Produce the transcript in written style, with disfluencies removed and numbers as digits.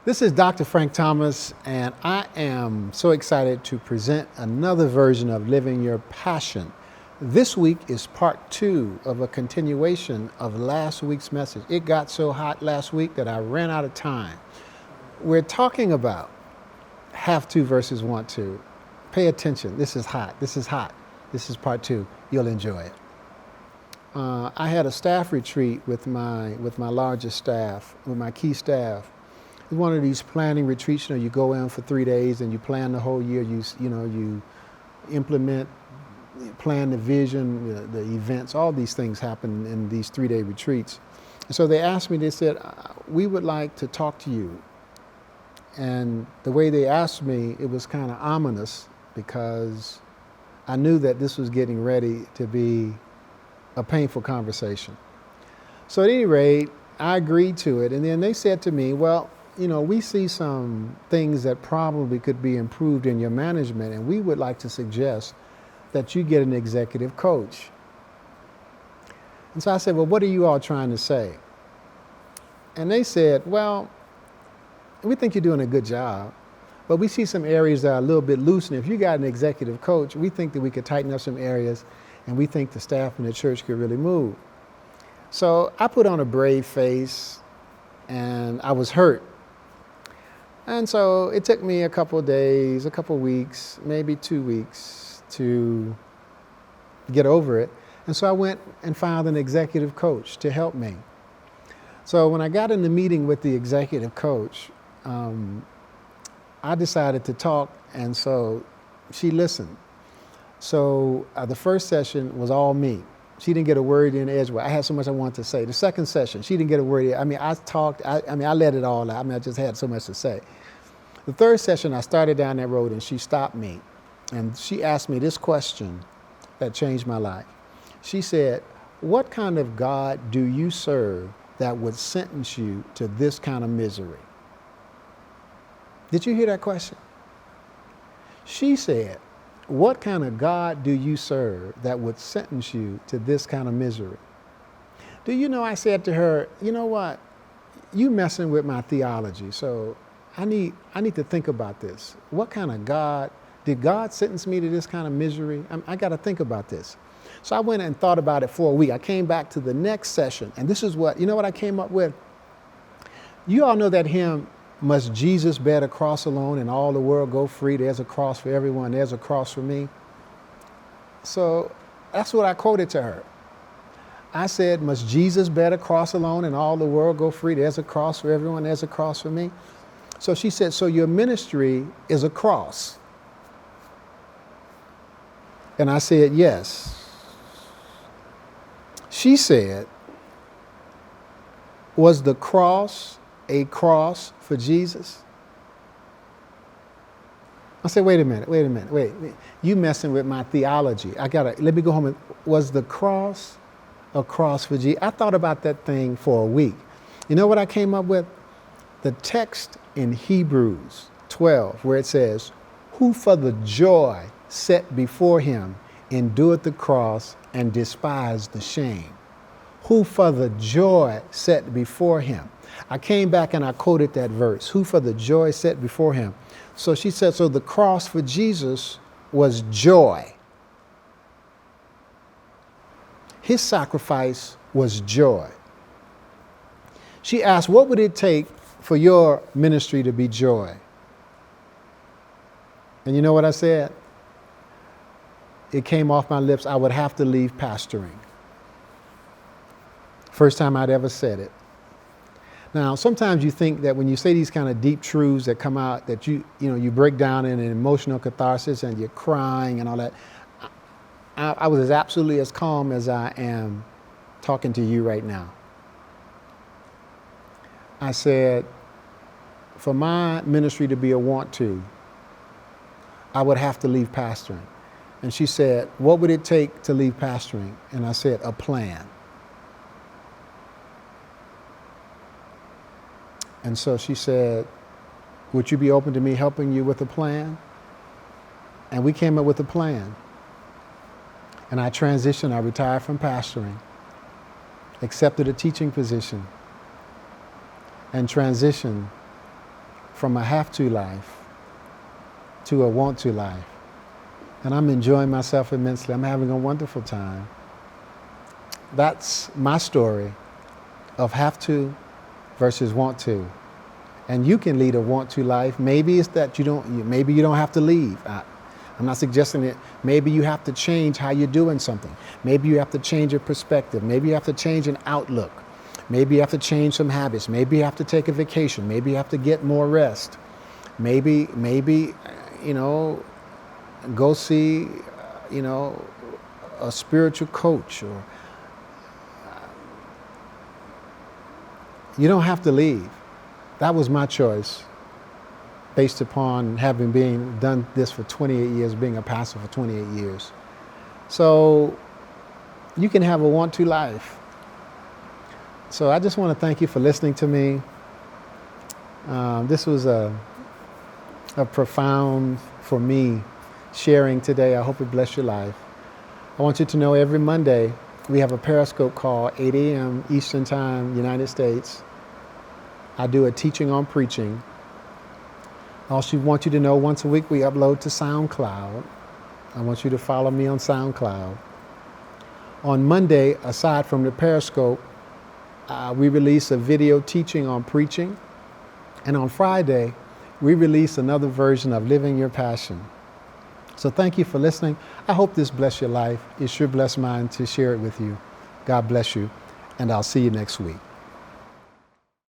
This is Dr. Frank Thomas, and I am so excited to present another version of Living Your Passion. This week is part 2 of a continuation of last week's message. It got so hot last week that I ran out of time. We're talking about have to versus want to. Pay attention. This is hot. This is hot. This is part 2. You'll enjoy it. I had a staff retreat with my largest staff, with my key staff. It's one of these planning retreats. You go in for 3 days and you plan the whole year. You implement, plan the vision, the events. All these things happen in these 3-day retreats. And so they asked me. They said, "We would like to talk to you." And the way they asked me, it was kind of ominous because I knew that this was getting ready to be a painful conversation. So at any rate, I agreed to it. And then they said to me, "Well, we see some things that probably could be improved in your management, and we would like to suggest that you get an executive coach." And so I said, "Well, what are you all trying to say?" And they said, "Well, we think you're doing a good job, but we see some areas that are a little bit loose, and if you got an executive coach, we think that we could tighten up some areas, and we think the staff in the church could really move." So I put on a brave face, and I was hurt. And so it took me a couple of days, a couple of weeks, maybe 2 weeks to get over it. And so I went and found an executive coach to help me. So when I got in the meeting with the executive coach, I decided to talk, and so she listened. So the first session was all me. She didn't get a word in edgewise. I had so much I wanted to say. The second session, she didn't get a word in. I talked. I let it all out. I just had so much to say. The third session, I started down that road, and she stopped me, and she asked me this question that changed my life. She said, "What kind of God do you serve that would sentence you to this kind of misery?" Did you hear that question? She said, "What kind of God do you serve that would sentence you to this kind of misery?" Do you know, I said to her, "You know what? You messing with my theology, so I need to think about this. What kind of God, did God sentence me to this kind of misery? I got to think about this." So I went and thought about it for a week. I came back to the next session, and this is what I came up with? You all know that hymn, "Must Jesus bear the cross alone and all the world go free? There's a cross for everyone, there's a cross for me." So that's what I quoted to her. I said, "Must Jesus bear the cross alone and all the world go free? There's a cross for everyone, there's a cross for me." So she said, "So your ministry is a cross?" And I said, "Yes." She said, "Was the cross a cross for Jesus?" I said, wait a minute. You messing with my theology. Let me go home. Was the cross a cross for Jesus? I thought about that thing for a week. You know what I came up with? The text in Hebrews 12, where it says, "Who for the joy set before him endured the cross and despised the shame." Who for the joy set before him. I came back and I quoted that verse. Who for the joy set before him. So she said, so the cross for Jesus was joy. His sacrifice was joy. She asked, what would it take for your ministry to be joy? And you know what I said? It came off my lips. I would have to leave pastoring. First time I'd ever said it. Now, sometimes you think that when you say these kind of deep truths that come out, that you break down in an emotional catharsis and you're crying and all that. I was absolutely as calm as I am talking to you right now. I said, for my ministry to be a want to, I would have to leave pastoring. And she said, what would it take to leave pastoring? And I said, a plan. And so she said, would you be open to me helping you with a plan? And we came up with a plan. And I transitioned. I retired from pastoring, accepted a teaching position, and transitioned from a have to life to a want to life. And I'm enjoying myself immensely. I'm having a wonderful time. That's my story of have to versus want to. And you can lead a want to life. Maybe it's that maybe you don't have to leave. I'm not suggesting that. Maybe you have to change how you're doing something. Maybe you have to change your perspective. Maybe you have to change an outlook. Maybe you have to change some habits. Maybe you have to take a vacation. Maybe you have to get more rest. Maybe, go see, a spiritual coach. Or you don't have to leave. That was my choice, based upon having done this for 28 years, being a pastor for 28 years. So you can have a want to life. So I just want to thank you for listening to me. This was a profound, for me, sharing today. I hope it blessed your life. I want you to know every Monday we have a Periscope call, 8 a.m. Eastern Time, United States. I do a teaching on preaching. I also want you to know once a week we upload to SoundCloud. I want you to follow me on SoundCloud. On Monday, aside from the Periscope, we release a video teaching on preaching. And on Friday, we release another version of Living Your Passion. So thank you for listening. I hope this blessed your life. It sure blessed mine to share it with you. God bless you, and I'll see you next week.